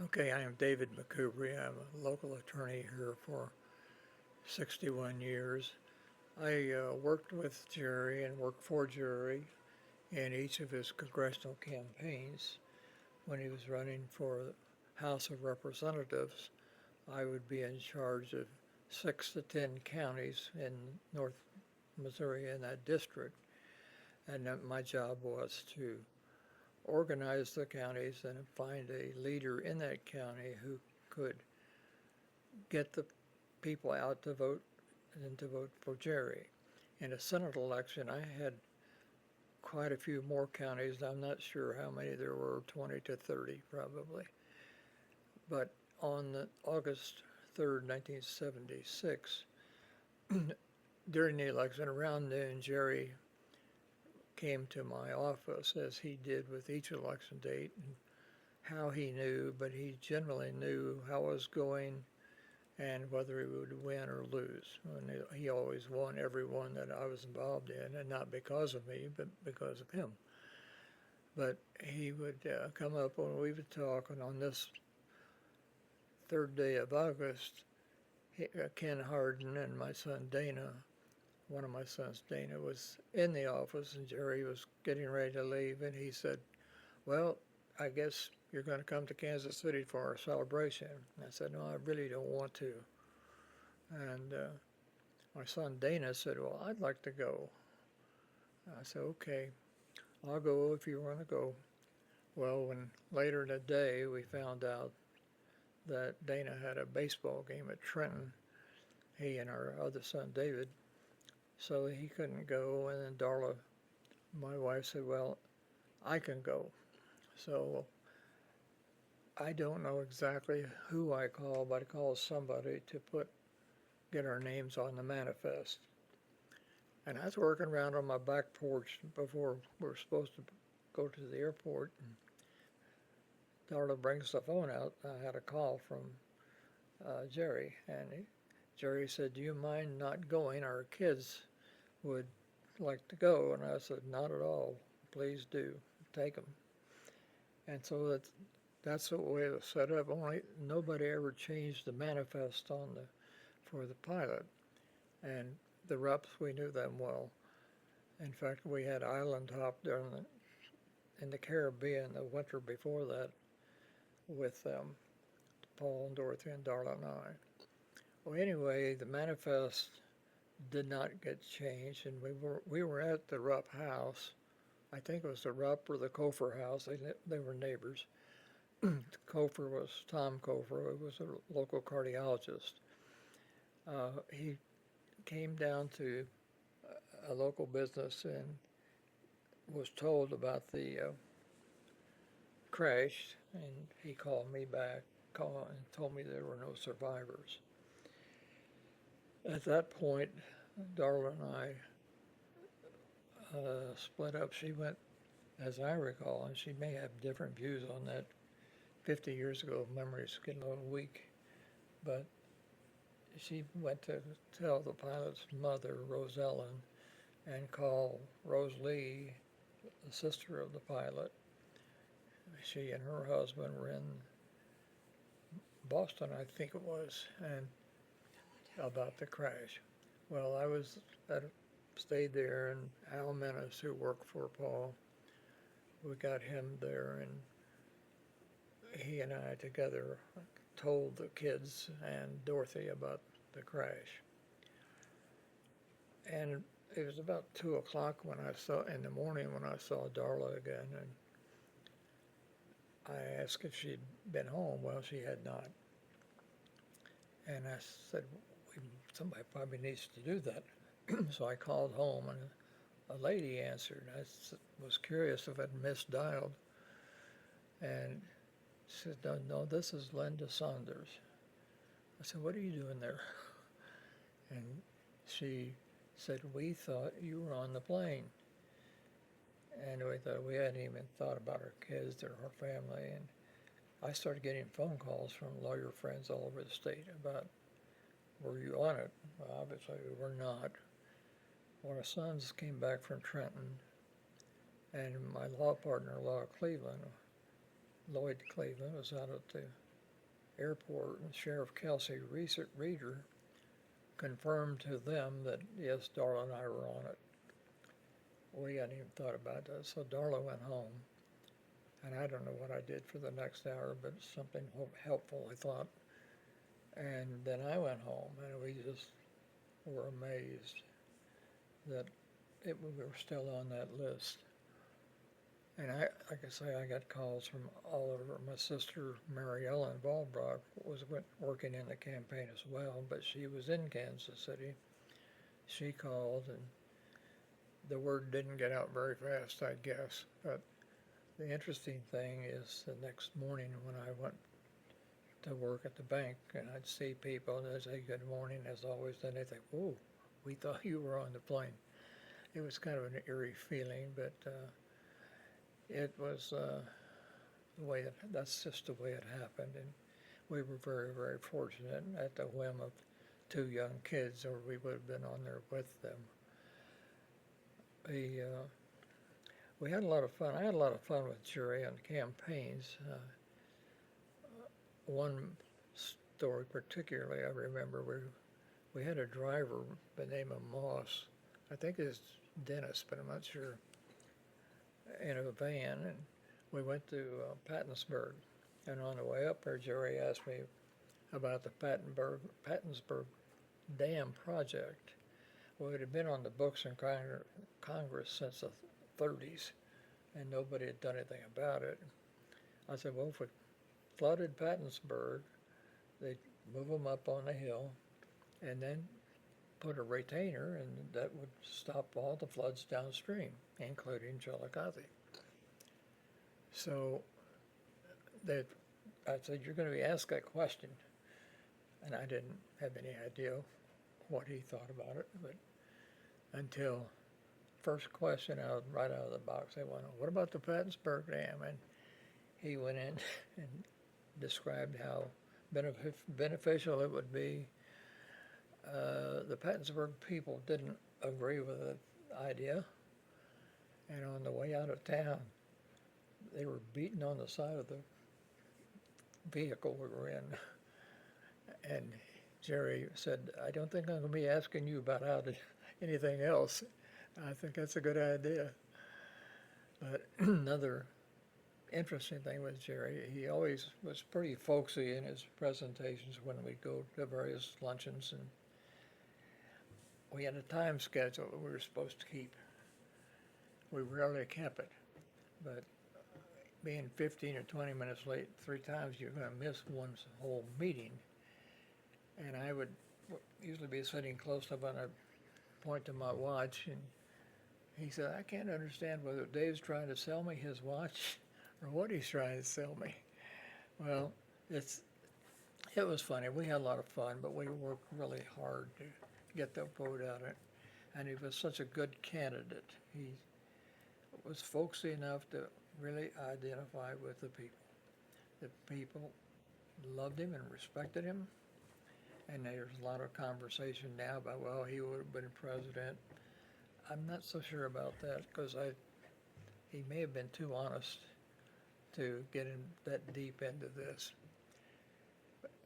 Okay, I am David Macoubrie. I'm a local attorney here for 61 years. I worked with Jerry and worked for Jerry in each of his congressional campaigns. When he was running for the House of Representatives, I would be in charge of 6 to 10 counties in North Missouri in that district. And my job was to organize the counties and find a leader in that county who could get the people out to vote and to vote for Jerry. In a Senate election, I had quite a few more counties. I'm not sure how many there were, 20 to 30 probably. But on August 3rd, 1976, during the election, around noon, Jerry came to my office, as he did with each election date, and how he knew, but he generally knew how it was going and whether he would win or lose. And he always won every one that I was involved in, and not because of me, but because of him. But he would come up and we would talk, and on this third day of August, Ken Harden and my son Dana, one of my sons, Dana, was in the office, and Jerry was getting ready to leave, and he said, well, I guess you're going to come to Kansas City for our celebration. And I said, no, I really don't want to. And my son Dana said, well, I'd like to go. I said, okay, I'll go if you want to go. Well, when later in the day we found out that Dana had a baseball game at Trenton, he and our other son David, so he couldn't go. And then Darla, my wife, said, well, I can go. So I don't know exactly who I called, but I called somebody to get our names on the manifest. And I was working around on my back porch before we were supposed to go to the airport. And Darla brings the phone out. I had a call from Jerry, and Jerry said, do you mind not going? Our kids would like to go. And I said, not at all. Please do. Take them. And so that's the way it was set up. Only nobody ever changed the manifest for the pilot. And the reps, we knew them well. In fact, we had island hop in the Caribbean the winter before that with Paul and Dorothy and Darla and I. Well, anyway, the manifest did not get changed, and we were at the Rupp house. I think it was the Rupp or the Kofer house. They were neighbors. Kofer was Tom Kofer, who was a local cardiologist. He came down to a local business and was told about the crash, and he called me back and told me there were no survivors. At that point, Darla and I split up. She went, as I recall, and she may have different views on that. 50 years ago, memories get a little weak, but she went to tell the pilot's mother, Rose Ellen, and call Rose Lee, the sister of the pilot. She and her husband were in Boston, I think it was, and about the crash. Well, stayed there, and Al Menace, who worked for Paul, we got him there, and he and I together told the kids and Dorothy about the crash. And it was about 2 o'clock in the morning when I saw Darla again, and I asked if she'd been home. Well, she had not. And I said, somebody probably needs to do that. So I called home, and a lady answered. I was curious if I'd misdialed. And she said, no, no, this is Linda Saunders. I said, what are you doing there? And she said, we thought you were on the plane. And we hadn't even thought about our kids or our family. And I started getting phone calls from lawyer friends all over the state about, were you on it? Well, obviously we were not. Well, our sons came back from Trenton, and my law partner, Lloyd Cleveland, was out at the airport, and Sheriff Kelsey Reeder confirmed to them that, yes, Darla and I were on it. We hadn't even thought about that. So Darla went home, and I don't know what I did for the next hour, but something helpful, I thought. And then I went home, and we just were amazed that we were still on that list. And like I say, I got calls from all over. My sister, Mary Ellen Valbrock, was working in the campaign as well, but she was in Kansas City. She called, and the word didn't get out very fast, I guess. But the interesting thing is the next morning when I went to work at the bank, and I'd see people, and they'd say, good morning, as always, then they'd think, oh, we thought you were on the plane. It was kind of an eerie feeling, but it was the way that's just the way it happened, and we were very, very fortunate at the whim of two young kids, or we would have been on there with them. We had a lot of fun. I had a lot of fun with Jerry on campaigns. One story particularly I remember, we had a driver by the name of Moss. I think it's Dennis, but I'm not sure, in a van, and we went to Pattonsburg. And on the way up there, Jerry asked me about the Pattonsburg Dam project. Well, it had been on the books in Congress since the 30s, and nobody had done anything about it. I said, well, if we flooded Pattonsburg, they'd move them up on the hill, and then put a retainer, and that would stop all the floods downstream, including Chillicothe. So I said, you're going to be asked that question. And I didn't have any idea what he thought about it, but until first question right out of the box, they went, what about the Pattonsburg Dam? And he went in and described how beneficial it would be. The Pattonsburg people didn't agree with the idea, and on the way out of town, they were beaten on the side of the vehicle we were in. And Jerry said, I don't think I'm going to be asking you about anything else. I think that's a good idea. But another interesting thing with Jerry, he always was pretty folksy in his presentations when we go to various luncheons, and we had a time schedule that we were supposed to keep. We rarely kept it, but being 15 or 20 minutes late 3 times, you're going to miss one's whole meeting. And I would usually be sitting close up, and I'd point to my watch, and he said, I can't understand whether Dave's trying to sell me his watch or what he's trying to sell me. Well, it was funny. We had a lot of fun, but we worked really hard to get the vote out. And he was such a good candidate. He was folksy enough to really identify with the people. The people loved him and respected him. And there's a lot of conversation now about, well, he would have been president. I'm not so sure about that, because he may have been too honest to get in that deep into this.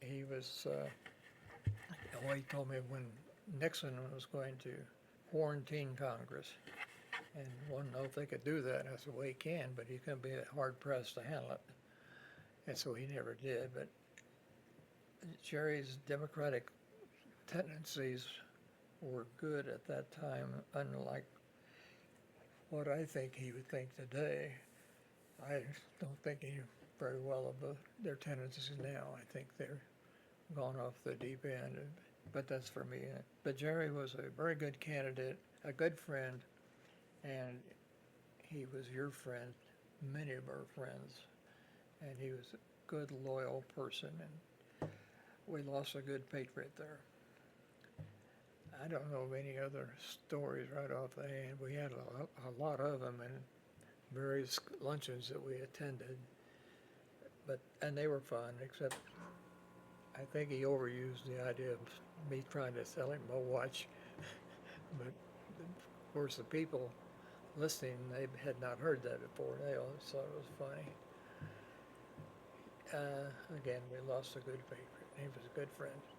He was, he told me when Nixon was going to quarantine Congress, and wanted to know if they could do that. And I said, well, he can, but he's going to be hard pressed to handle it. And so he never did. But Jerry's democratic tendencies were good at that time, unlike what I think he would think today. I don't think he very well of their tendencies now. I think they're gone off the deep end, but that's for me. But Jerry was a very good candidate, a good friend, and he was your friend, many of our friends, and he was a good, loyal person, and we lost a good patriot there. I don't know of any other stories right off the hand. We had a lot of them in various luncheons that we attended, and they were fun, except I think he overused the idea of me trying to sell him a watch. But of course the people listening, they had not heard that before. They always thought it was funny. Again, we lost a good patriot. He was a good friend.